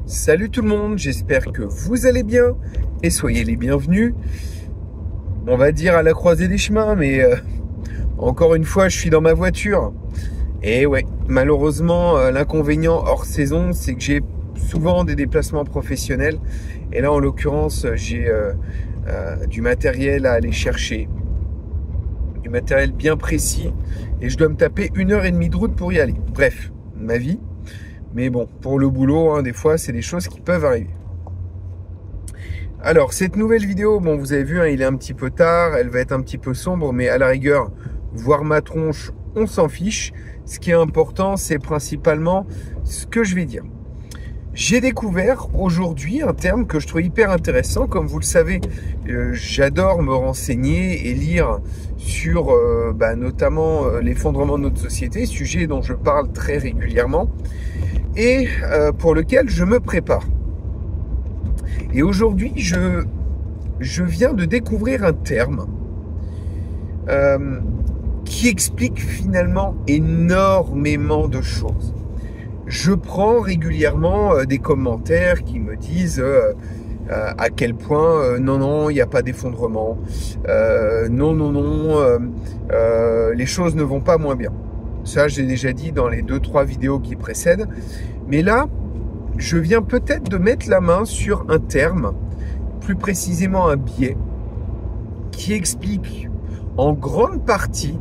Salut tout le monde, j'espère que vous allez bien et soyez les bienvenus. On va dire à la croisée des chemins, mais encore une fois, je suis dans ma voiture. Et ouais, malheureusement, l'inconvénient hors saison, c'est que j'ai souvent des déplacements professionnels. Et là, en l'occurrence, j'ai du matériel à aller chercher, du matériel bien précis. Et je dois me taper 1h30 de route pour y aller. Bref, ma vie. Mais bon, pour le boulot, hein, des fois, c'est des choses qui peuvent arriver. Alors, cette nouvelle vidéo, bon, vous avez vu, hein, il est un petit peu tard, elle va être un petit peu sombre, mais à la rigueur, voir ma tronche, on s'en fiche. Ce qui est important, c'est principalement ce que je vais dire. J'ai découvert aujourd'hui un terme que je trouve hyper intéressant. Comme vous le savez, j'adore me renseigner et lire sur notamment l'effondrement de notre société, sujet dont je parle très régulièrement et pour lequel je me prépare. Et aujourd'hui, je viens de découvrir un terme qui explique finalement énormément de choses. Je prends régulièrement des commentaires qui me disent à quel point non, il n'y a pas d'effondrement, non, les choses ne vont pas moins bien. Ça, j'ai déjà dit dans les 2-3 vidéos qui précèdent. Mais là, je viens peut-être de mettre la main sur un terme, plus précisément un biais, qui explique en grande partie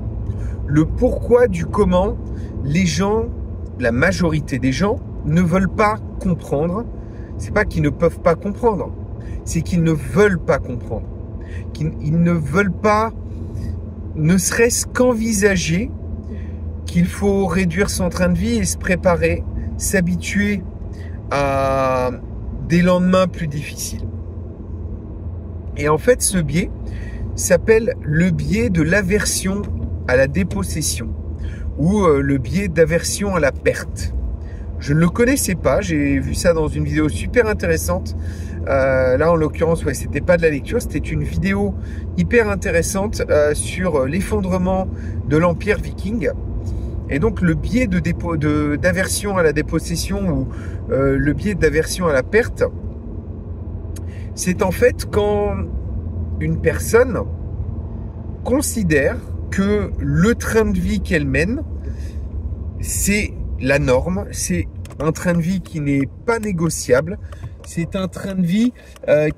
le pourquoi du comment les gens, la majorité des gens, ne veulent pas comprendre. C'est pas qu'ils ne peuvent pas comprendre, c'est qu'ils ne veulent pas comprendre. Qu'ils ne veulent pas, ne serait-ce qu'envisager qu'il faut réduire son train de vie et se préparer, s'habituer à des lendemains plus difficiles. Et en fait, ce biais s'appelle le biais de l'aversion à la dépossession ou le biais d'aversion à la perte. Je ne le connaissais pas, j'ai vu ça dans une vidéo super intéressante. Là, en l'occurrence, ouais, c'était pas de la lecture, c'était une vidéo hyper intéressante sur l'effondrement de l'Empire viking. Et donc, le biais d'aversion à la dépossession ou le biais d'aversion à la perte, c'est en fait quand une personne considère que le train de vie qu'elle mène, c'est la norme, c'est un train de vie qui n'est pas négociable, c'est un train de vie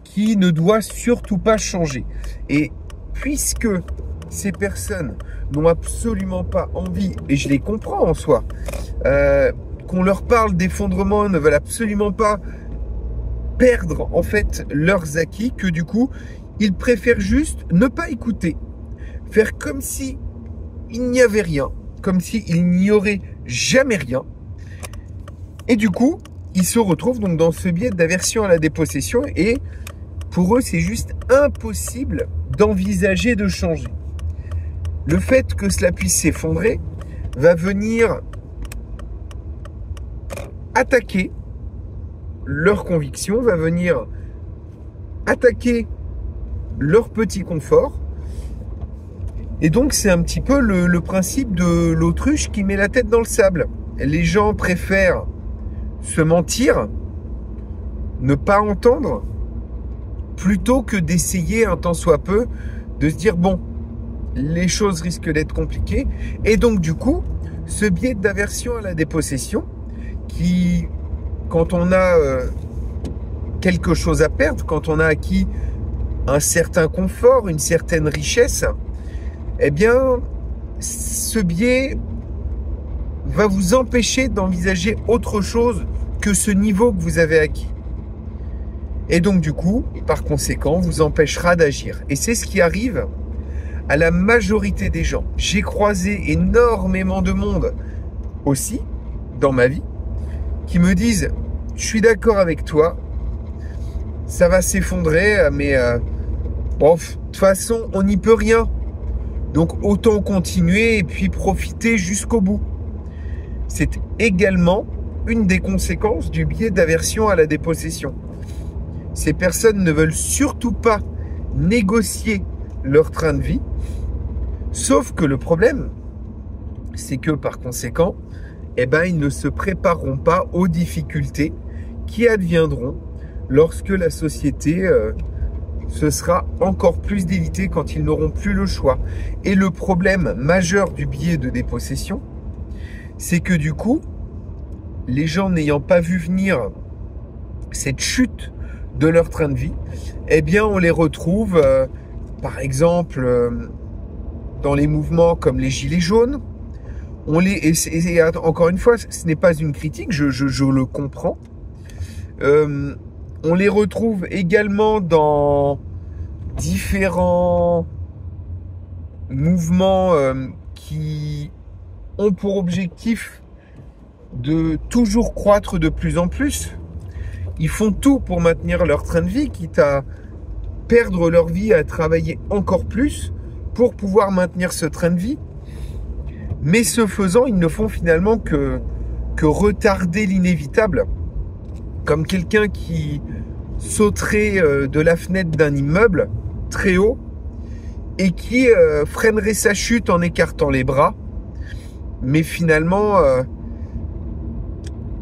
qui ne doit surtout pas changer. Et puisque ces personnes n'ont absolument pas envie, et je les comprends en soi, qu'on leur parle d'effondrement, ne veulent absolument pas perdre en fait leurs acquis, que du coup, ils préfèrent juste ne pas écouter, faire comme si il n'y avait rien, comme s'il n'y aurait jamais rien. Et du coup, ils se retrouvent donc dans ce biais d'aversion à la dépossession et pour eux, c'est juste impossible d'envisager de changer. Le fait que cela puisse s'effondrer va venir attaquer leurs convictions, va venir attaquer leur petit confort. Et donc, c'est un petit peu le principe de l'autruche qui met la tête dans le sable. Les gens préfèrent se mentir, ne pas entendre, plutôt que d'essayer un tant soit peu de se dire bon, les choses risquent d'être compliquées. Et donc, du coup, ce biais d'aversion à la dépossession qui, quand on a quelque chose à perdre, quand on a acquis un certain confort, une certaine richesse, eh bien, ce biais va vous empêcher d'envisager autre chose que ce niveau que vous avez acquis. Et donc, du coup, par conséquent, vous empêchera d'agir. Et c'est ce qui arrive à la majorité des gens. J'ai croisé énormément de monde aussi, dans ma vie, qui me disent « Je suis d'accord avec toi, ça va s'effondrer, mais bon, de toute façon, on n'y peut rien. Donc, autant continuer et puis profiter jusqu'au bout. » C'est également une des conséquences du biais d'aversion à la dépossession. Ces personnes ne veulent surtout pas négocier leur train de vie, sauf que le problème, c'est que par conséquent, eh ben, ils ne se prépareront pas aux difficultés qui adviendront lorsque la société se sera encore plus délitée, quand ils n'auront plus le choix. Et le problème majeur du billet de dépossession, c'est que du coup, les gens n'ayant pas vu venir cette chute de leur train de vie, eh bien on les retrouve par exemple dans les mouvements comme les gilets jaunes. Et encore une fois, ce n'est pas une critique, je le comprends. On les retrouve également dans différents mouvements qui ont pour objectif de toujours croître de plus en plus. Ils font tout pour maintenir leur train de vie, quitte à perdre leur vie, à travailler encore plus pour pouvoir maintenir ce train de vie. Mais ce faisant, ils ne font finalement que retarder l'inévitable. Comme quelqu'un qui sauterait de la fenêtre d'un immeuble très haut et qui freinerait sa chute en écartant les bras. Mais finalement,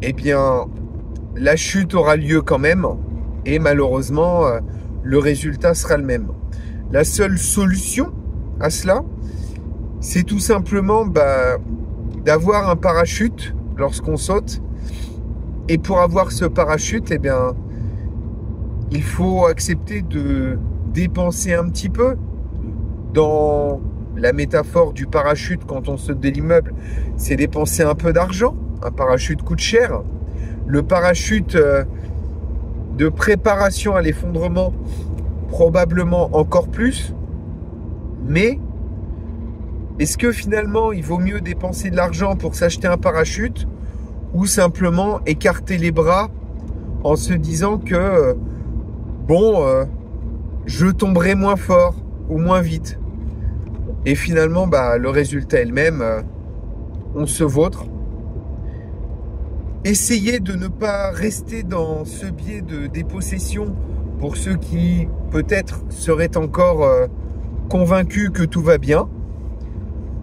eh bien, la chute aura lieu quand même. Et malheureusement, le résultat sera le même. La seule solution à cela, c'est tout simplement d'avoir un parachute lorsqu'on saute. Et pour avoir ce parachute, eh bien, il faut accepter de dépenser un petit peu. Dans la métaphore du parachute, quand on saute de l'immeuble, c'est dépenser un peu d'argent. Un parachute coûte cher. Le parachute de préparation à l'effondrement, probablement encore plus. Mais est-ce que finalement, il vaut mieux dépenser de l'argent pour s'acheter un parachute ou simplement écarter les bras en se disant que, je tomberai moins fort ou moins vite. Et finalement, le résultat est le même. On se vautre. Essayez de ne pas rester dans ce biais de dépossession pour ceux qui, peut-être, seraient encore convaincus que tout va bien.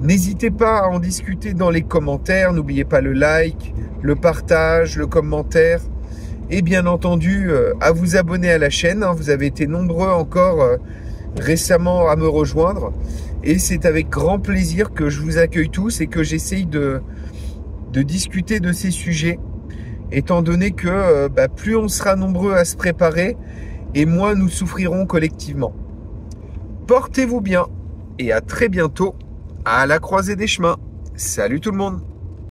N'hésitez pas à en discuter dans les commentaires. N'oubliez pas le like, le partage, le commentaire. Et bien entendu, à vous abonner à la chaîne. Vous avez été nombreux encore récemment à me rejoindre. Et c'est avec grand plaisir que je vous accueille tous et que j'essaye de discuter de ces sujets. Étant donné que plus on sera nombreux à se préparer et moins nous souffrirons collectivement. Portez-vous bien et à très bientôt à la croisée des chemins. Salut tout le monde!